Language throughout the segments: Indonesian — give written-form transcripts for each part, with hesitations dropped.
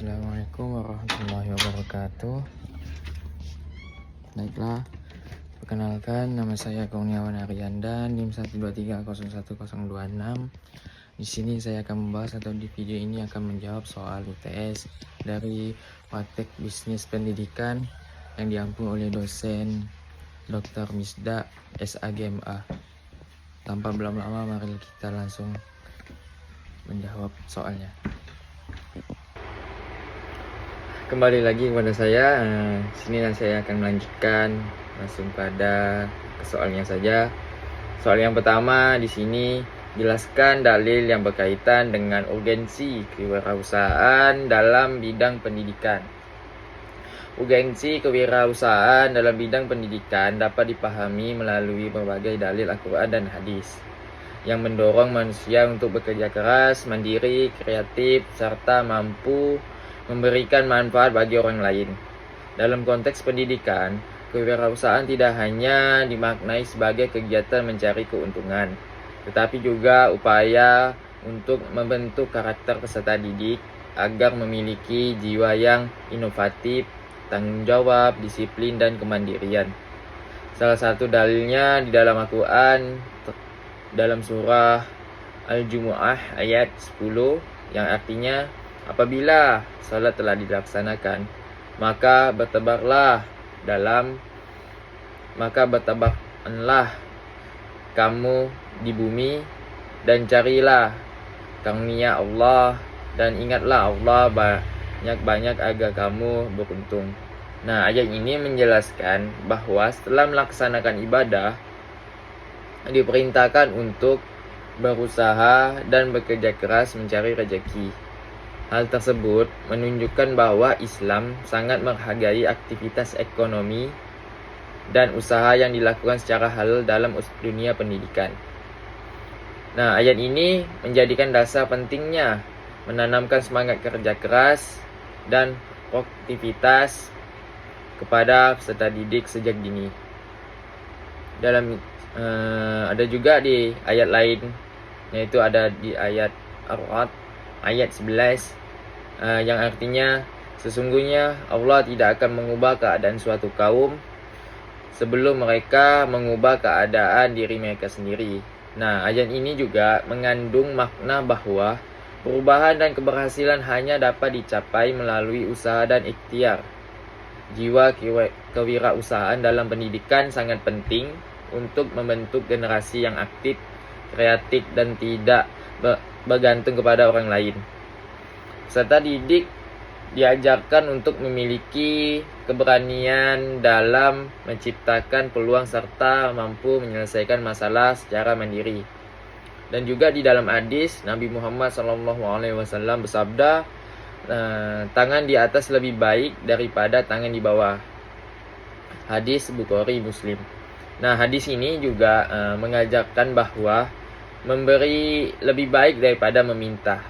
Assalamualaikum warahmatullahi wabarakatuh. Baiklah, perkenalkan nama saya Kurniawan Ariandan, NIM 123011026. Di sini saya akan membahas atau di video ini akan menjawab soal UTS dari praktek bisnis pendidikan yang diampu oleh dosen Dr. Misda SAGMA. Tanpa berlama-lama, mari kita langsung menjawab soalnya. Kembali lagi kepada saya. Sini saya akan melanjutkan langsung pada soalnya saja. Soal yang pertama di sini, jelaskan dalil yang berkaitan dengan urgensi kewirausahaan dalam bidang pendidikan. Urgensi kewirausahaan dalam bidang pendidikan dapat dipahami melalui berbagai dalil Al-Quran dan hadis yang mendorong manusia untuk bekerja keras, mandiri, kreatif, serta mampu memberikan manfaat bagi orang lain. Dalam konteks pendidikan, kewirausahaan tidak hanya dimaknai sebagai kegiatan mencari keuntungan, tetapi juga upaya untuk membentuk karakter peserta didik agar memiliki jiwa yang inovatif, tanggung jawab, disiplin, dan kemandirian. Salah satu dalilnya di dalam Al-Quran, dalam surah Al-Jumu'ah ayat 10, yang artinya, apabila salat telah dilaksanakan, maka bertebaranlah kamu di bumi dan carilah karunia Allah dan ingatlah Allah banyak-banyak agar kamu beruntung. Nah, ayat ini menjelaskan bahwa setelah melaksanakan ibadah diperintahkan untuk berusaha dan bekerja keras mencari rezeki. Hal tersebut menunjukkan bahwa Islam sangat menghargai aktivitas ekonomi dan usaha yang dilakukan secara halal dalam dunia pendidikan. Nah, ayat ini menjadikan dasar pentingnya menanamkan semangat kerja keras dan produktivitas kepada peserta didik sejak dini. Ada juga di ayat lain, yaitu ada di ayat Ar-Ra'd ayat 11, yang artinya, sesungguhnya Allah tidak akan mengubah keadaan suatu kaum sebelum mereka mengubah keadaan diri mereka sendiri. Nah, ayat ini juga mengandung makna bahwa perubahan dan keberhasilan hanya dapat dicapai melalui usaha dan ikhtiar. Jiwa kewirausahaan dalam pendidikan sangat penting untuk membentuk generasi yang aktif, kreatif, dan tidak bergantung kepada orang lain. Peserta didik diajarkan untuk memiliki keberanian dalam menciptakan peluang serta mampu menyelesaikan masalah secara mandiri. Dan juga di dalam hadis, Nabi Muhammad SAW bersabda, tangan di atas lebih baik daripada tangan di bawah. Hadis Bukhari Muslim. Nah, hadis ini juga mengajarkan bahwa memberi lebih baik daripada meminta.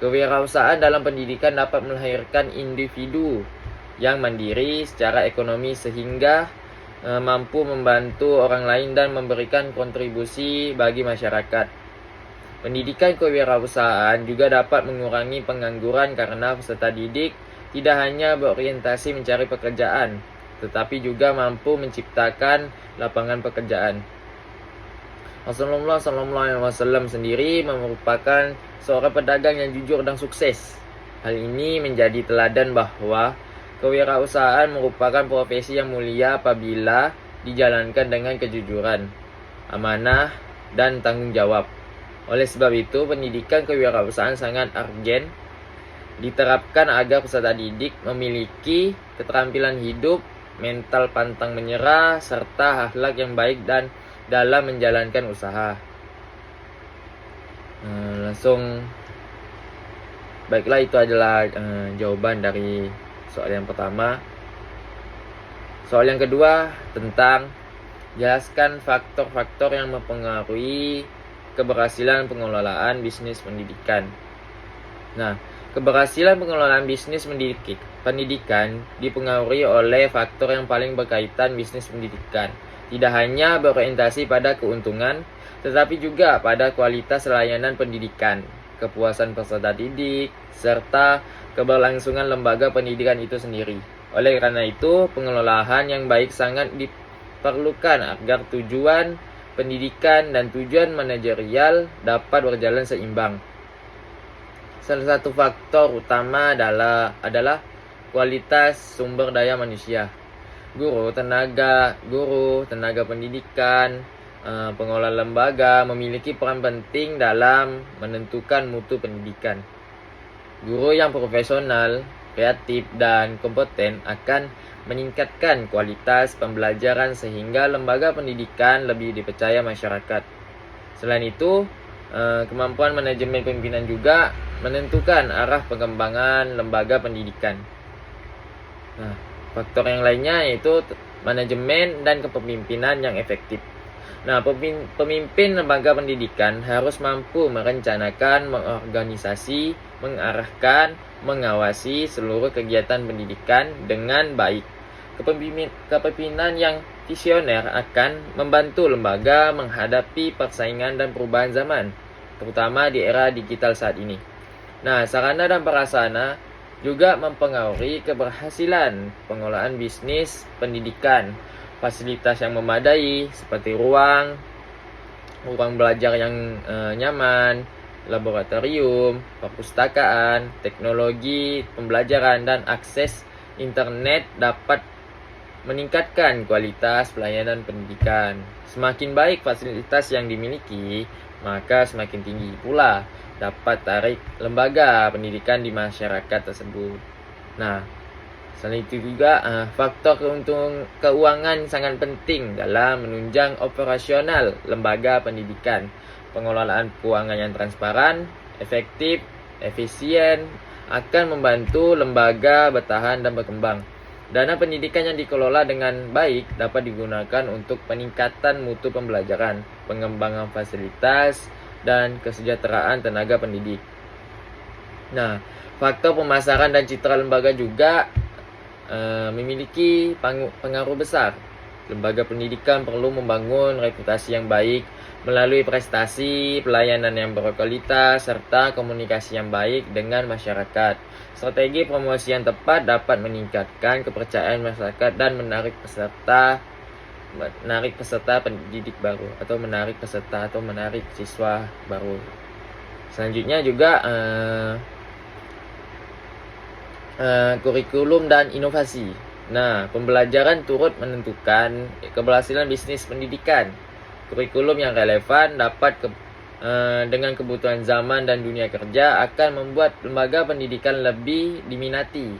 Kewirausahaan dalam pendidikan dapat melahirkan individu yang mandiri secara ekonomi sehingga mampu membantu orang lain dan memberikan kontribusi bagi masyarakat. Pendidikan kewirausahaan juga dapat mengurangi pengangguran karena peserta didik tidak hanya berorientasi mencari pekerjaan, tetapi juga mampu menciptakan lapangan pekerjaan. Rasulullah SAW sendiri merupakan seorang pedagang yang jujur dan sukses. Hal ini menjadi teladan bahwa kewirausahaan merupakan profesi yang mulia apabila dijalankan dengan kejujuran, amanah, dan tanggung jawab. Oleh sebab itu, pendidikan kewirausahaan sangat urgen diterapkan agar peserta didik memiliki keterampilan hidup, mental pantang menyerah, serta akhlak yang baik dan dalam menjalankan usaha. Baiklah, itu adalah jawaban dari soal yang pertama. Soal yang kedua tentang jelaskan faktor-faktor yang mempengaruhi keberhasilan pengelolaan bisnis pendidikan. Nah, keberhasilan pengelolaan bisnis pendidikan dipengaruhi oleh faktor yang paling berkaitan bisnis pendidikan. Tidak hanya berorientasi pada keuntungan, tetapi juga pada kualitas layanan pendidikan, kepuasan peserta didik, serta keberlangsungan lembaga pendidikan itu sendiri. Oleh karena itu, pengelolaan yang baik sangat diperlukan agar tujuan pendidikan dan tujuan manajerial dapat berjalan seimbang. Salah satu faktor utama adalah kualitas sumber daya manusia. Guru, tenaga pendidikan, pengelola lembaga memiliki peran penting dalam menentukan mutu pendidikan. Guru yang profesional, kreatif, dan kompeten akan meningkatkan kualitas pembelajaran sehingga lembaga pendidikan lebih dipercaya masyarakat. Selain itu, kemampuan manajemen pimpinan juga menentukan arah pengembangan lembaga pendidikan. Nah, faktor yang lainnya yaitu manajemen dan kepemimpinan yang efektif. Nah, pemimpin lembaga pendidikan harus mampu merencanakan, mengorganisasi, mengarahkan, mengawasi seluruh kegiatan pendidikan dengan baik. Kepemimpinan yang visioner akan membantu lembaga menghadapi persaingan dan perubahan zaman, terutama di era digital saat ini. Nah, sarana dan prasarana juga mempengaruhi keberhasilan pengelolaan bisnis pendidikan. Fasilitas yang memadai seperti ruang belajar yang nyaman, laboratorium, perpustakaan, teknologi pembelajaran, dan akses internet dapat meningkatkan kualitas pelayanan pendidikan. Semakin baik fasilitas yang dimiliki, maka semakin tinggi pula dapat tarik lembaga pendidikan di masyarakat tersebut. Nah, selain itu juga faktor keuangan sangat penting dalam menunjang operasional lembaga pendidikan. Pengelolaan keuangan yang transparan, efektif, efisien akan membantu lembaga bertahan dan berkembang. Dana pendidikan yang dikelola dengan baik dapat digunakan untuk peningkatan mutu pembelajaran, pengembangan fasilitas, dan kesejahteraan tenaga pendidik. Nah, faktor pemasaran dan citra lembaga juga memiliki pengaruh besar. Lembaga pendidikan perlu membangun reputasi yang baik melalui prestasi, pelayanan yang berkualitas, serta komunikasi yang baik dengan masyarakat. Strategi promosi yang tepat dapat meningkatkan kepercayaan masyarakat dan menarik peserta pendidik baru atau menarik siswa baru. Selanjutnya juga kurikulum dan inovasi. Nah, pembelajaran turut menentukan keberhasilan bisnis pendidikan. Kurikulum yang relevan dengan kebutuhan zaman dan dunia kerja akan membuat lembaga pendidikan lebih diminati.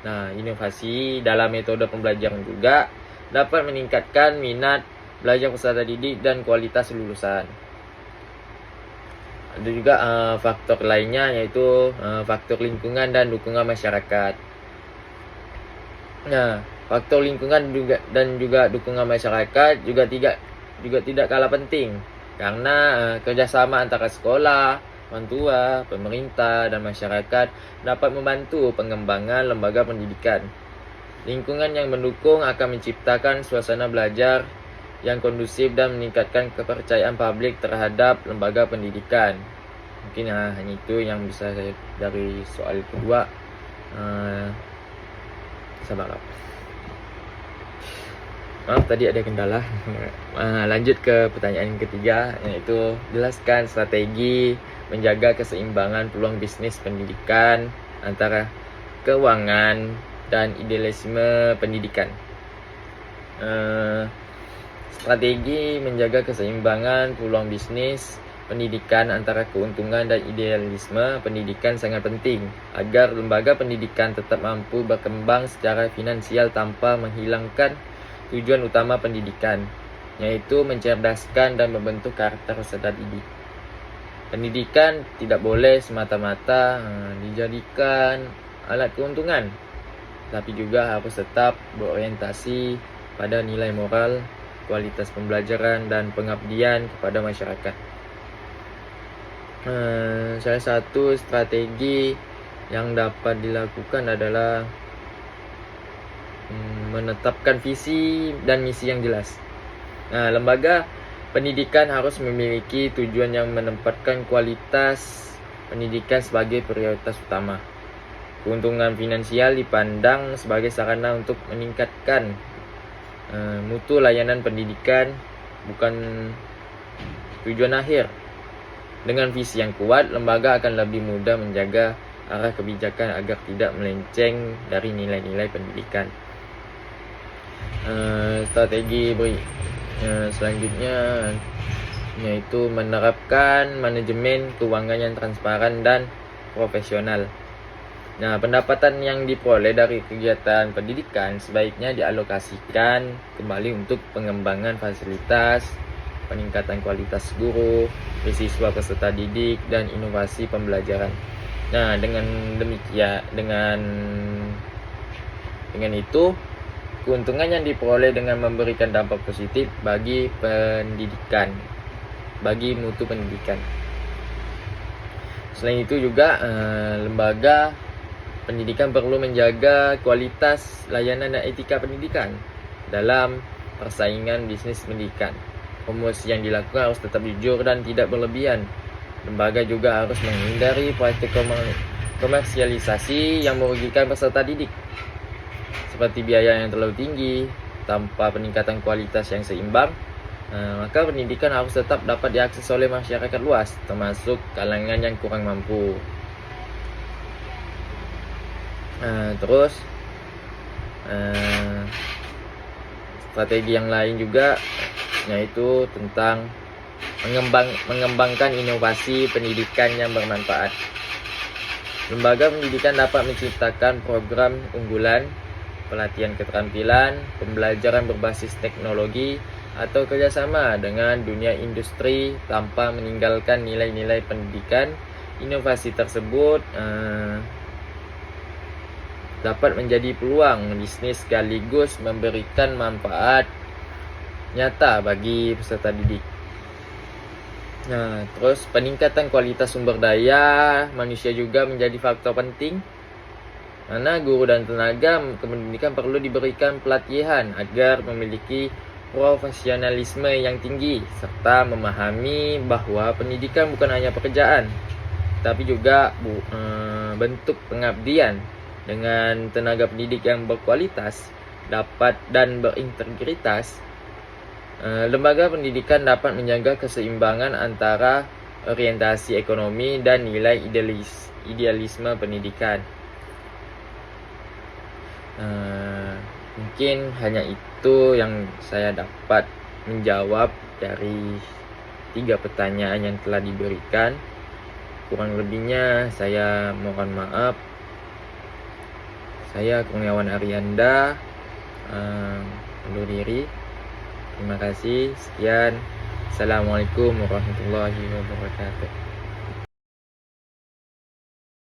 Nah, inovasi dalam metode pembelajaran juga dapat meningkatkan minat belajar peserta didik dan kualitas lulusan. Ada juga faktor lainnya yaitu faktor lingkungan dan dukungan masyarakat. Nah, faktor lingkungan juga dukungan masyarakat juga tidak kalah penting karena kerjasama antara sekolah, orang tua, pemerintah, dan masyarakat dapat membantu pengembangan lembaga pendidikan. Lingkungan yang mendukung akan menciptakan suasana belajar yang kondusif dan meningkatkan kepercayaan publik terhadap lembaga pendidikan. Mungkin hanya itu yang bisa saya dari soal kedua. Sabar. Maaf tadi ada kendala. Lanjut ke pertanyaan yang ketiga, yaitu jelaskan strategi menjaga keseimbangan peluang bisnis pendidikan antara keuangan dan idealisme pendidikan. Strategi menjaga keseimbangan peluang bisnis pendidikan antara keuntungan dan idealisme pendidikan sangat penting agar lembaga pendidikan tetap mampu berkembang secara finansial tanpa menghilangkan tujuan utama pendidikan, yaitu mencerdaskan dan membentuk karakter peserta didik. Pendidikan tidak boleh semata-mata dijadikan alat keuntungan, tapi juga harus tetap berorientasi pada nilai moral, kualitas pembelajaran, dan pengabdian kepada masyarakat. Salah satu strategi yang dapat dilakukan adalah menetapkan visi dan misi yang jelas. Lembaga pendidikan harus memiliki tujuan yang menempatkan kualitas pendidikan sebagai prioritas utama. Keuntungan finansial dipandang sebagai sarana untuk meningkatkan mutu layanan pendidikan, bukan tujuan akhir. Dengan visi yang kuat, lembaga akan lebih mudah menjaga arah kebijakan agar tidak melenceng dari nilai-nilai pendidikan. Strategi selanjutnya yaitu menerapkan manajemen keuangan yang transparan dan profesional. Nah, pendapatan yang diperoleh dari kegiatan pendidikan sebaiknya dialokasikan kembali untuk pengembangan fasilitas, peningkatan kualitas guru, beasiswa peserta didik, dan inovasi pembelajaran. Nah, dengan demikian, dengan itu, keuntungan yang diperoleh dengan memberikan dampak positif bagi pendidikan, bagi mutu pendidikan. Selain itu juga lembaga pendidikan perlu menjaga kualitas layanan dan etika pendidikan dalam persaingan bisnis pendidikan. Promosi yang dilakukan harus tetap jujur dan tidak berlebihan. Lembaga juga harus menghindari praktik komersialisasi yang merugikan peserta didik, seperti biaya yang terlalu tinggi tanpa peningkatan kualitas yang seimbang. Maka pendidikan harus tetap dapat diakses oleh masyarakat luas, termasuk kalangan yang kurang mampu. Terus strategi yang lain juga yaitu tentang mengembangkan inovasi pendidikan yang bermanfaat. Lembaga pendidikan dapat menciptakan program unggulan, pelatihan keterampilan, pembelajaran berbasis teknologi, atau kerjasama dengan dunia industri tanpa meninggalkan nilai-nilai pendidikan. Inovasi tersebut dapat menjadi peluang bisnis sekaligus memberikan manfaat nyata bagi peserta didik. Nah, terus peningkatan kualitas sumber daya manusia juga menjadi faktor penting, karena guru dan tenaga pendidikan perlu diberikan pelatihan agar memiliki profesionalisme yang tinggi, serta memahami bahwa pendidikan bukan hanya pekerjaan, tapi juga bentuk pengabdian. Dengan tenaga pendidik yang berkualitas, dapat dan berintegritas, lembaga pendidikan dapat menjaga keseimbangan antara orientasi ekonomi dan nilai idealisme pendidikan. Mungkin hanya itu yang saya dapat menjawab dari 3 pertanyaan yang telah diberikan. Kurang lebihnya saya mohon maaf. Saya Kurniawan Arianda undur diri. Terima kasih. Sekian. Assalamualaikum warahmatullahi wabarakatuh.